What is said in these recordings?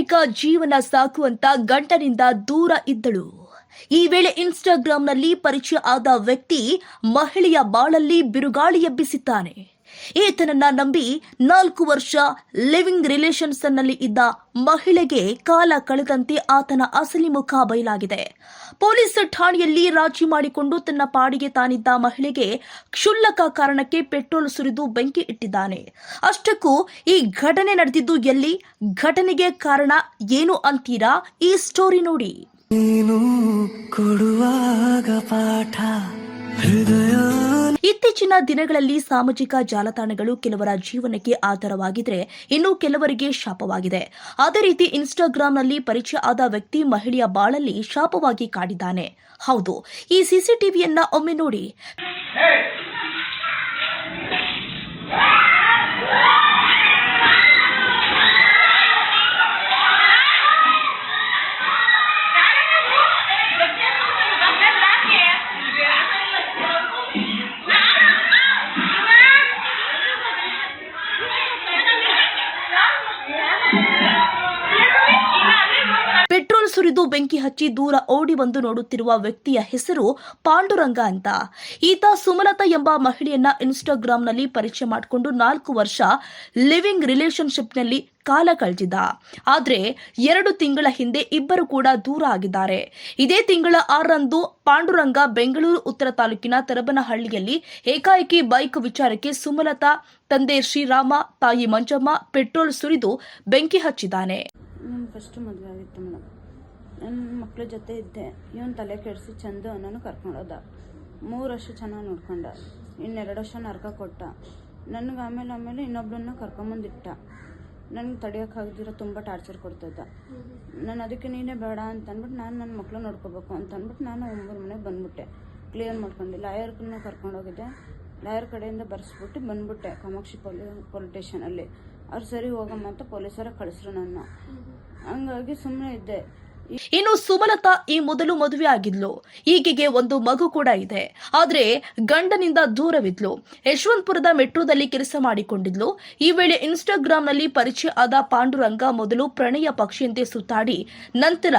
ವೈವಾಹಿಕ ಜೀವನ ಸಾಕುವಂತ ಗಂಡನಿಂದ ದೂರ ಇದ್ದಳು. ಈ ವೇಳೆ ಇನ್ಸ್ಟಾಗ್ರಾಂನಲ್ಲಿ ಪರಿಚಯ ಆದ ವ್ಯಕ್ತಿ ಮಹಿಳೆಯ ಬಾಳಲ್ಲಿ ಬಿರುಗಾಳಿ ಎಬ್ಬಿಸಿದ್ದಾನೆ. ಈತನನ್ನ ನಂಬಿ 4 ವರ್ಷ ಲಿವಿಂಗ್ ರಿಲೇಷನ್ಸ್ನಲ್ಲಿ ಇದ್ದ ಮಹಿಳೆಗೆ ಕಾಲ ಕಳೆದಂತೆ ಆತನ ಅಸಲಿ ಮುಖ ಬಯಲಾಗಿದೆ. ಪೊಲೀಸ್ ಠಾಣೆಯಲ್ಲಿ ರಾಜಿ ಮಾಡಿಕೊಂಡು ತನ್ನ ಪಾಡಿಗೆ ತಾನಿದ್ದ ಮಹಿಳೆಗೆ ಕ್ಷುಲ್ಲಕ ಕಾರಣಕ್ಕೆ ಪೆಟ್ರೋಲ್ ಸುರಿದು ಬೆಂಕಿ ಇಟ್ಟಿದ್ದಾನೆ. ಅಷ್ಟಕ್ಕೂ ಈ ಘಟನೆ ನಡೆದಿದ್ದು ಎಲ್ಲಿ, ಘಟನೆಗೆ ಕಾರಣ ಏನು ಅಂತೀರಾ? ಈ ಸ್ಟೋರಿ ನೋಡಿ. ಇತ್ತೀಚಿನ ದಿನಗಳಲ್ಲಿ ಸಾಮಾಜಿಕ ಜಾಲತಾಣಗಳು ಕೆಲವರ ಜೀವನಕ್ಕೆ ಆಧಾರವಾಗಿದ್ರೆ ಇನ್ನು ಕೆಲವರಿಗೆ ಶಾಪವಾಗಿದೆ. ಅದೇ ರೀತಿ ಇನ್ಸ್ಟಾಗ್ರಾಂನಲ್ಲಿ ಪರಿಚಯ ಆದ ವ್ಯಕ್ತಿ ಮಹಿಳೆಯ ಬಾಳಲ್ಲಿ ಶಾಪವಾಗಿ ಕಾಡಿದ್ದಾನೆ. ಹೌದು, ಈ ಸಿಸಿಟಿವಿಯನ್ನ ಒಮ್ಮೆ ನೋಡಿ. ಪೆಟ್ರೋಲ್ ಸುರಿದು ಬೆಂಕಿ ಹಚ್ಚಿ ದೂರ ಓಡಿ ಬಂದು ನೋಡುತ್ತಿರುವ ವ್ಯಕ್ತಿಯ ಹೆಸರು ಪಾಂಡುರಂಗ ಅಂತ. ಈತ ಸುಮಲತಾ ಎಂಬ ಮಹಿಳೆಯನ್ನ ಇನ್ಸ್ಟಾಗ್ರಾಂನಲ್ಲಿ ಪರಿಚಯ ಮಾಡಿಕೊಂಡು 4 ವರ್ಷ ಲಿವಿಂಗ್ ರಿಲೇಶನ್ಶಿಪ್ನಲ್ಲಿ ಕಾಲ ಕಳೆದಿದ್ದ. ಆದ್ರೆ 2 ತಿಂಗಳ ಹಿಂದೆ ಇಬ್ಬರು ಕೂಡ ದೂರ ಆಗಿದ್ದಾರೆ. ಇದೇ ತಿಂಗಳ 6ರಂದು ಪಾಂಡುರಂಗ ಬೆಂಗಳೂರು ಉತ್ತರ ತಾಲೂಕಿನ ತರಬನಹಳ್ಳಿಯಲ್ಲಿ ಏಕಾಏಕಿ ಬೈಕ್ ವಿಚಾರಕ್ಕೆ ಸುಮಲತಾ ತಂದೆ ಶ್ರೀರಾಮ, ತಾಯಿ ಮಂಜಮ್ಮ ಪೆಟ್ರೋಲ್ ಸುರಿದು ಬೆಂಕಿ ಹಚ್ಚಿದ್ದಾನೆ. ಫಸ್ಟ್ ಮದುವೆ ಆಗಿತ್ತು ಮೇಡಮ್. ನನ್ನ ಮಕ್ಕಳ ಜೊತೆ ಇದ್ದೆ. ಇವನು ತಲೆ ಕೆಡಿಸಿ ಚಂದು ಅನ್ನೋನು ಕರ್ಕೊಂಡೋದ. 3 ವರ್ಷ ಚೆನ್ನಾಗಿ ನೋಡ್ಕೊಂಡ. 2 ವರ್ಷ ನರಕ ಕೊಟ್ಟ. ನನಗೆ ಆಮೇಲೆ ಇನ್ನೊಬ್ಬರನ್ನ ಕರ್ಕೊಂಬಂದಿಟ್ಟ. ನನಗೆ ತಡೆಯೋಕ್ಕಾಗದಿರೋ ತುಂಬ ಟಾರ್ಚರ್ ಕೊಡ್ತಿದ್ದ. ನಾನು ಅದಕ್ಕೆ ನೀನೇ ಬೇಡ ಅಂತ ಅಂದ್ಬಿಟ್ಟು ನಾನು ನನ್ನ ಮಕ್ಕಳು ನೋಡ್ಕೋಬೇಕು ಅಂತ ಅಂದ್ಬಿಟ್ಟು ನಾನು 9 ಮನೆಗೆ ಬಂದ್ಬಿಟ್ಟೆ. ಕ್ಲಿಯರ್ ಮಾಡ್ಕೊಂಡು ಲಾಯರ್ಗಳನ್ನ ಕರ್ಕೊಂಡೋಗಿದ್ದೆ. ಲಾಯರ್ ಕಡೆಯಿಂದ ಬರ್ಸ್ಬಿಟ್ಟು ಬಂದ್ಬಿಟ್ಟೆ ಕಾಮಾಕ್ಷಿ ಪೊಲೀಸ್ ಸ್ಟೇಷನಲ್ಲಿ. ಅವ್ರು ಸರಿ ಹೋಗಮ್ಮ ಅಂತ ಪೊಲೀಸರ ಕಳಿಸ್ರು ನನ್ನ. ಹಂಗಾಗಿ ಸುಮ್ಮನೆ ಇದ್ದೆ. ಇನ್ನು ಸುಮಲತಾ ಈ ಮೊದಲು ಮದುವೆ ಆಗಿದ್ಲು. ಈಕೆಗೆ ಒಂದು ಮಗು ಕೂಡ ಇದೆ. ಆದ್ರೆ ಗಂಡನಿಂದ ದೂರವಿದ್ಲು. ಯಶವಂತಪುರದ ಮೆಟ್ರೋದಲ್ಲಿ ಕೆಲಸ ಮಾಡಿಕೊಂಡಿದ್ಲು. ಈ ವೇಳೆ ಇನ್ಸ್ಟಾಗ್ರಾಂನಲ್ಲಿ ಪರಿಚಯ ಆದ ಪಾಂಡುರಂಗ ಮೊದಲು ಪ್ರಣಯ ಪಕ್ಷಿಯಂತೆ ಸುತ್ತಾಡಿ ನಂತರ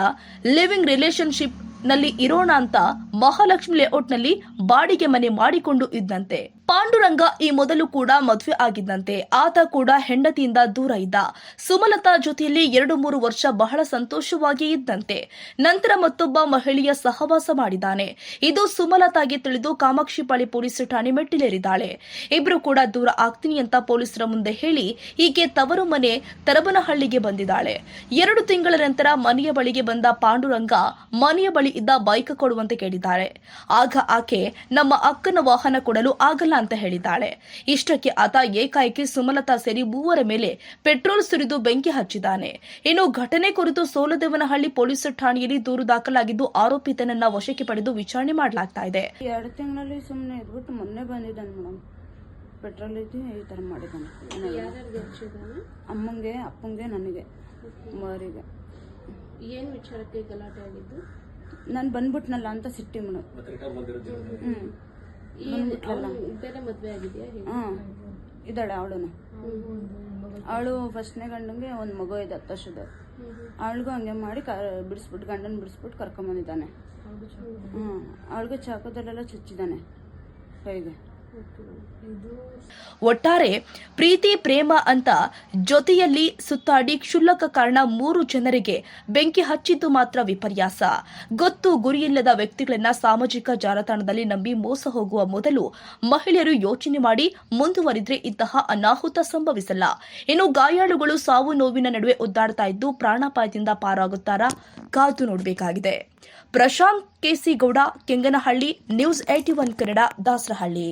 ಲಿವಿಂಗ್ ರಿಲೇಶನ್ಶಿಪ್ ನಲ್ಲಿ ಇರೋಣ ಅಂತ ಮಹಾಲಕ್ಷ್ಮಿ ಲೇಔಟ್ನಲ್ಲಿ ಬಾಡಿಗೆ ಮನೆ ಮಾಡಿಕೊಂಡು ಇದ್ದಂತೆ. ಪಾಂಡುರಂಗ ಈ ಮೊದಲು ಕೂಡ ಮದುವೆ ಆಗಿದ್ದಂತೆ. ಆತ ಕೂಡ ಹೆಂಡತಿಯಿಂದ ದೂರ ಇದ್ದ. ಸುಮಲತಾ ಜೊತೆಯಲ್ಲಿ 2-3 ವರ್ಷ ಬಹಳ ಸಂತೋಷವಾಗಿ ಇದ್ದಂತೆ. ನಂತರ ಮತ್ತೊಬ್ಬ ಮಹಿಳೆಯ ಸಹವಾಸ ಮಾಡಿದ್ದಾನೆ. ಇದು ಸುಮಲತಾಗೆ ತಿಳಿದು ಕಾಮಾಕ್ಷಿಪಾಳಿ ಪೊಲೀಸ್ ಠಾಣೆ ಮೆಟ್ಟಿಲೇರಿದ್ದಾಳೆ. ಇಬ್ರು ಕೂಡ ದೂರ ಆಗ್ತೀನಿ ಅಂತ ಪೊಲೀಸರ ಮುಂದೆ ಹೇಳಿ ಈಕೆ ತವರು ಮನೆ ತರಬನಹಳ್ಳಿಗೆ ಬಂದಿದ್ದಾಳೆ. 2 ತಿಂಗಳ ನಂತರ ಮನೆಯ ಬಳಿಗೆ ಬಂದ ಪಾಂಡುರಂಗ ಮನೆಯ ಬಳಿ ಇದ್ದ ಬೈಕ್ ಕೊಡುವಂತೆ ಕೇಳಿದ್ದಾರೆ. ಆಗ ಆಕೆ ನಮ್ಮ ಅಕ್ಕನ ವಾಹನ ಕೊಡಲು ಆಗಲ್ಲ ಅಂತ ಹೇಳಿದ್ದಾಳೆ. ಇಷ್ಟಕ್ಕೆ ಆತ ಏಕಾಏಕಿ ಸುಮಲತಾ ಸೇರಿ 3 ಮೇಲೆ ಪೆಟ್ರೋಲ್ ಸುರಿದು ಬೆಂಕಿ ಹಚ್ಚಿದ್ದಾನೆ. ಇನ್ನು ಘಟನೆ ಕುರಿತು ಸೋಲದೇವನಹಳ್ಳಿ ಪೊಲೀಸ್ ಠಾಣೆಯಲ್ಲಿ ದೂರು ದಾಖಲಾಗಿದ್ದು ಆರೋಪಿತನನ್ನ ವಶಕ್ಕೆ ಪಡೆದು ವಿಚಾರಣೆ ಮಾಡಲಾಗ್ತಾ ಇದೆ. 2 ತಿಂಗಳಲ್ಲಿ ಸುಮ್ಮನೆ ಇದ್ಬಿಟ್ಟು ಮೊನ್ನೆ ಬಂದಿದ್ದಾನೆ ಮೇಡಮ್. ಪೆಟ್ರೋಲ್ ಇದ್ದು ಈ ತರ ಮಾಡಿದ್ದಾನೆ. ಅಮ್ಮಂಗೆ, ಅಪ್ಪಂಗೆ, ನನಗೆ ಮಾರಿಗೆ. ಏನು ವಿಚಾರಕ್ಕೆ ಗಲಾಟೆ ಆಗಿದ್ದು? ನಾನು ಬಂದ್ಬಿಟ್ನಲ್ಲ ಅಂತ ಸಿಟ್ಟಿ ಮೇಡಮ್. ಬೇರೆ ಮದುವೆ ಆಗಿದೆಯಾ? ಇದ್ದಾಳೆ ಅವಳು ಫಸ್ಟ್ನೇ ಗಂಡಂಗೆ ಒಂದು ಮಗು ಇದೆ 10 ವರ್ಷದ. ಅವಳಿಗೂ ಹಂಗೆ ಮಾಡಿ ಬಿಡಿಸ್ಬಿಟ್ಟು ಗಂಡನ ಬಿಡಿಸ್ಬಿಟ್ಟು ಕರ್ಕೊಂಬಂದಿದ್ದಾನೆ. ಅವಳಿಗೆ ಚಾಕುದಲ್ಲೆಲ್ಲ ಚುಚ್ಚಿದ್ದಾನೆ ಕೈಗೆ. ಒಟ್ಟಾರೆ ಪ್ರೀತಿ ಪ್ರೇಮ ಅಂತ ಜೊತೆಯಲ್ಲಿ ಸುತ್ತಾಡಿ ಕ್ಷುಲ್ಲಕ ಕಾರಣ 3 ಜನರಿಗೆ ಬೆಂಕಿ ಹಚ್ಚಿದ್ದು ಮಾತ್ರ ವಿಪರ್ಯಾಸ. ಗೊತ್ತು ಗುರಿಯಿಲ್ಲದ ವ್ಯಕ್ತಿಗಳನ್ನ ಸಾಮಾಜಿಕ ಜಾಲತಾಣದಲ್ಲಿ ನಂಬಿ ಮೋಸ ಹೋಗುವ ಮೊದಲು ಮಹಿಳೆಯರು ಯೋಚನೆ ಮಾಡಿ ಮುಂದುವರಿದ್ರೆ ಇಂತಹ ಅನಾಹುತ ಸಂಭವಿಸಲ್ಲ. ಇನ್ನು ಗಾಯಾಳುಗಳು ಸಾವು ನೋವಿನ ನಡುವೆ ಒದ್ದಾಡ್ತಾ ಇದ್ದು ಪ್ರಾಣಾಪಾಯದಿಂದ ಪಾರಾಗುತ್ತಾರಾ? ಕಾದು ನೋಡಬೇಕಾಗಿದೆ. Prashanth K C Gowda, Kenganahalli, news 81 Kannada, Dasarahalli.